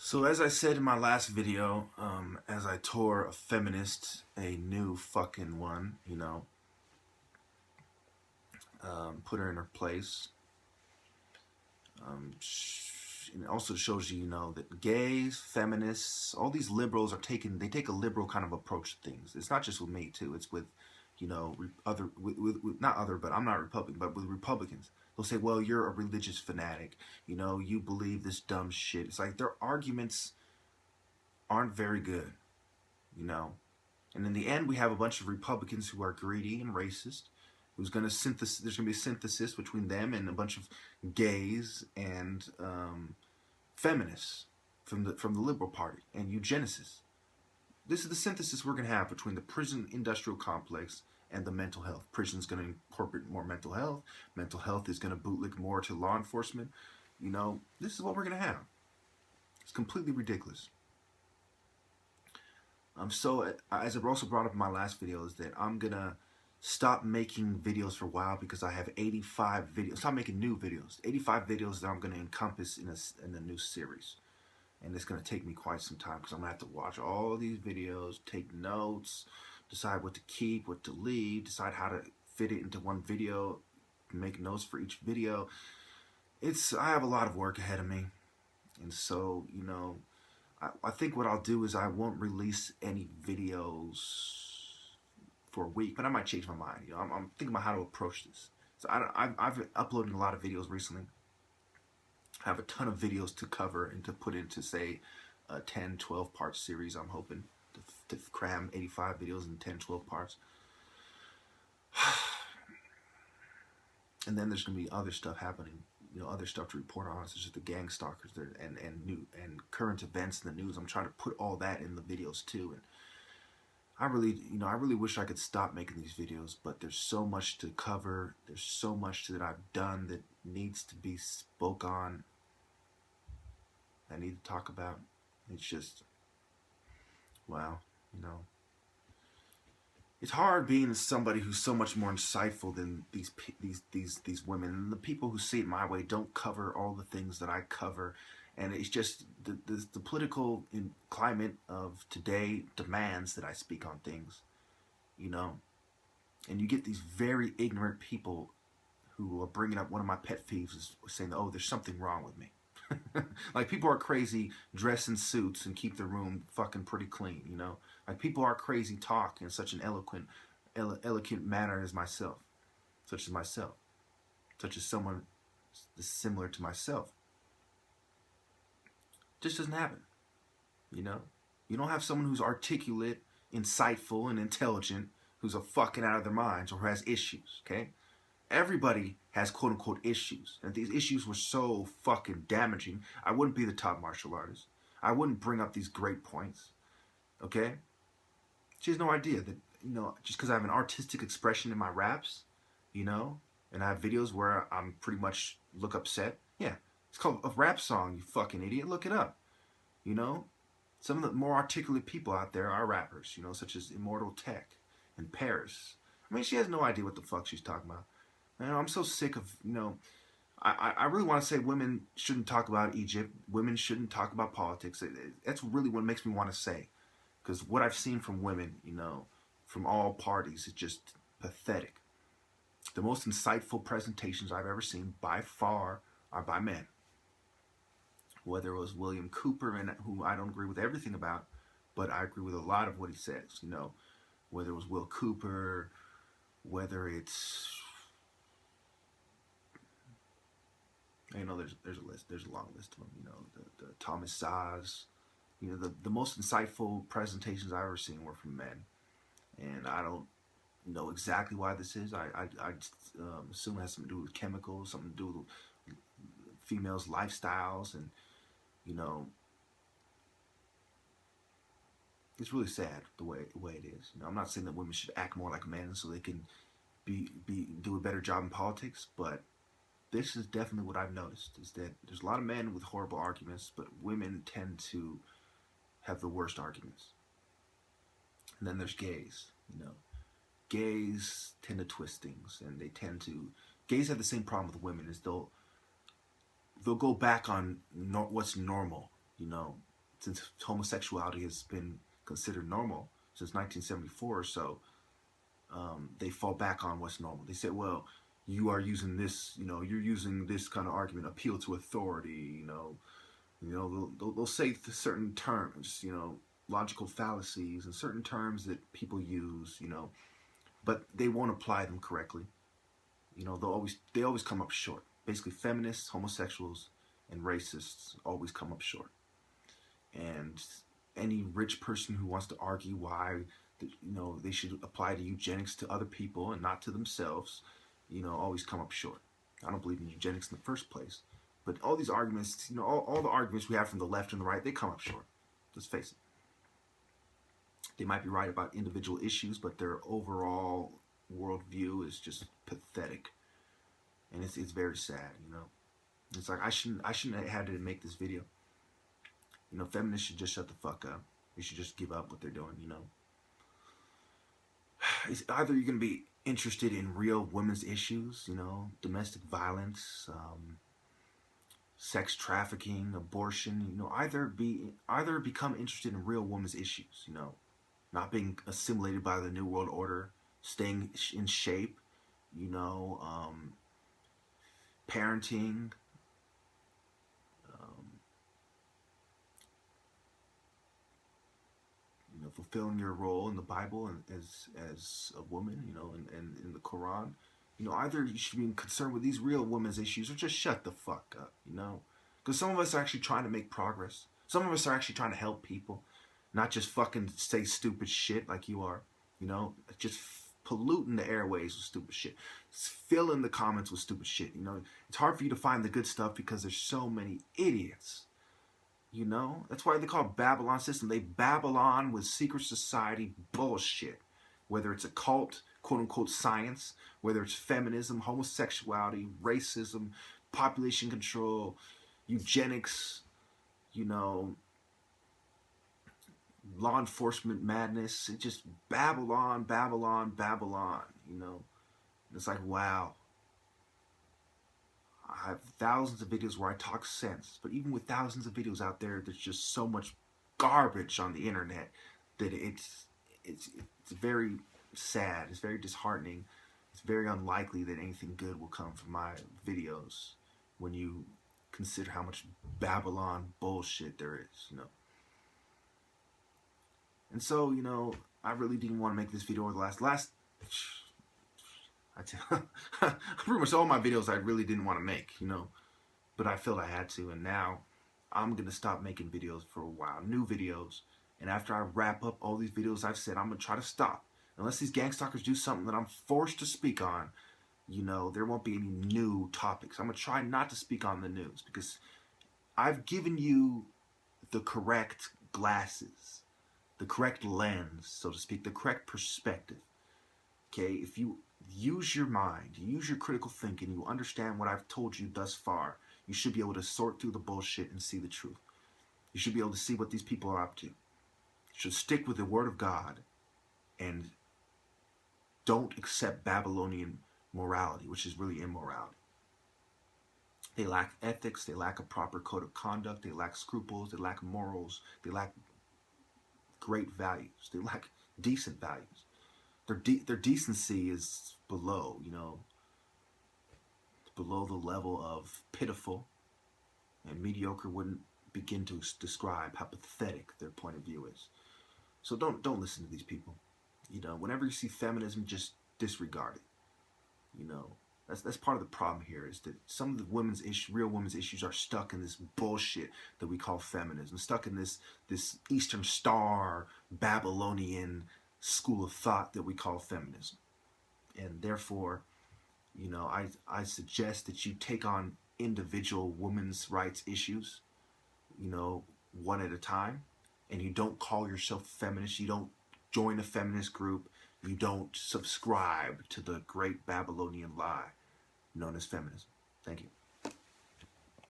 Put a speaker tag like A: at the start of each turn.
A: So as I said in my last video, as I tore a feminist a new fucking one, put her in her place. And it also shows you, that gays, feminists, all these liberals they take a liberal kind of approach to things. It's not just with me too. It's with, not other, but I'm not Republican, but with Republicans. They'll say, well, you're a religious fanatic. You believe this dumb shit. It's like their arguments aren't very good, And in the end, we have a bunch of Republicans who are greedy and racist. There's going to be a synthesis between them and a bunch of gays and feminists from the Liberal Party and eugenicists. This is the synthesis we're going to have between the prison industrial complex and the mental health. Prison's going to incorporate more mental health. Mental health is going to bootleg more to law enforcement. This is what we're going to have. It's completely ridiculous. So, as I also brought up in my last video, is that I'm going to stop making videos for a while because I have 85 videos. Stop making new videos. 85 videos that I'm going to encompass in a new series. And it's going to take me quite some time because I'm going to have to watch all these videos, take notes, decide what to keep, what to leave, decide how to fit it into one video, make notes for each video. I have a lot of work ahead of me. And so, I think what I'll do is I won't release any videos for a week, but I might change my mind. I'm thinking about how to approach this. So I've uploaded a lot of videos recently. I have a ton of videos to cover and to put into, say, a 10, 12-part series. I'm hoping to cram 85 videos in 10, 12 parts. And then there's going to be other stuff happening, other stuff to report on, such as the gang stalkers and current events in the news. I'm trying to put all that in the videos too. And I really wish I could stop making these videos, but there's so much to cover. There's so much that I've done that needs to be spoke on. I need to talk about. It's just, wow, It's hard being somebody who's so much more insightful than these women. And the people who see it my way don't cover all the things that I cover. And it's just the political climate of today demands that I speak on things, And you get these very ignorant people who are bringing up one of my pet peeves is saying, oh, there's something wrong with me. Like people are crazy, dress in suits and keep their room fucking pretty clean, Like people are crazy talk in such an eloquent manner as myself, such as someone similar to myself. Just doesn't happen, You don't have someone who's articulate, insightful, and intelligent who's a fucking out of their minds or who has issues, okay? Everybody has quote-unquote issues. And if these issues were so fucking damaging, I wouldn't be the top martial artist. I wouldn't bring up these great points, okay? She has no idea that, just because I have an artistic expression in my raps, and I have videos where I'm pretty much look upset. Yeah, it's called a rap song, you fucking idiot. Look it up, Some of the more articulate people out there are rappers, such as Immortal Tech and Paris. I mean, she has no idea what the fuck she's talking about. I'm so sick of, I really want to say women shouldn't talk about Egypt. Women shouldn't talk about politics. That's really what makes me want to say. Because what I've seen from women, from all parties, is just pathetic. The most insightful presentations I've ever seen, by far, are by men. Whether it was William Cooper, and who I don't agree with everything about, but I agree with a lot of what he says, Whether it was Will Cooper, whether it's... there's a list. There's a long list of them. The Thomas Saz. The most insightful presentations I've ever seen were from men, and I don't know exactly why this is. I assume it has something to do with chemicals, something to do with females' lifestyles, and it's really sad the way it is. I'm not saying that women should act more like men so they can do a better job in politics, but this is definitely what I've noticed, is that there's a lot of men with horrible arguments, but women tend to have the worst arguments. And then there's gays, Gays tend to twist things, and gays have the same problem with women, is they'll go back on what's normal, since homosexuality has been considered normal since 1974 or so, they fall back on what's normal. They say, well, you are using this, you're using this kind of argument, appeal to authority, they'll say certain terms, logical fallacies and certain terms that people use, but they won't apply them correctly. They always come up short. Basically, feminists, homosexuals, and racists always come up short. And any rich person who wants to argue why, they should apply to eugenics to other people and not to themselves, always come up short. I don't believe in eugenics in the first place. But all these arguments, all the arguments we have from the left and the right, they come up short. Let's face it. They might be right about individual issues, but their overall worldview is just pathetic. And it's very sad, It's like I shouldn't have had to make this video. Feminists should just shut the fuck up. They should just give up what they're doing, It's either you're going to be interested in real women's issues, domestic violence, sex trafficking, abortion, either become interested in real women's issues, not being assimilated by the New World Order, staying in shape, parenting, fulfilling your role in the Bible and as a woman, and in the Quran. Either you should be concerned with these real women's issues or just shut the fuck up, Because some of us are actually trying to make progress. Some of us are actually trying to help people, not just fucking say stupid shit like you are, just polluting the airways with stupid shit. Filling the comments with stupid shit, It's hard for you to find the good stuff because there's so many idiots. That's why they call it Babylon system. They Babylon with secret society bullshit. Whether it's a cult, quote-unquote science, whether it's feminism, homosexuality, racism, population control, eugenics, law enforcement madness. It's just Babylon, Babylon, Babylon, It's like, wow. I have thousands of videos where I talk sense, but even with thousands of videos out there, there's just so much garbage on the internet that it's very sad. It's very disheartening. It's very unlikely that anything good will come from my videos when you consider how much Babylon bullshit there is, And so, I really didn't want to make this video or the last. Pretty much all my videos I really didn't want to make, but I felt I had to, and now I'm going to stop making videos for a while, new videos, and after I wrap up all these videos I've said, I'm going to try to stop. Unless these gang stalkers do something that I'm forced to speak on, there won't be any new topics. I'm going to try not to speak on the news, because I've given you the correct glasses, the correct lens, so to speak, the correct perspective. Okay, if you use your mind, you use your critical thinking, you understand what I've told you thus far, you should be able to sort through the bullshit and see the truth. You should be able to see what these people are up to. You should stick with the Word of God and don't accept Babylonian morality, which is really immorality. They lack ethics, they lack a proper code of conduct, they lack scruples, they lack morals, they lack great values, they lack decent values. Their decency is below, below the level of pitiful, and mediocre wouldn't begin to describe how pathetic their point of view is. So don't listen to these people. Whenever you see feminism, just disregard it. That's part of the problem here, is that some of the real women's issues are stuck in this bullshit that we call feminism, stuck in this Eastern Star Babylonian school of thought that we call feminism. And therefore, I suggest that you take on individual women's rights issues, one at a time, and you don't call yourself feminist, you don't join a feminist group, you don't subscribe to the great Babylonian lie known as feminism. Thank you.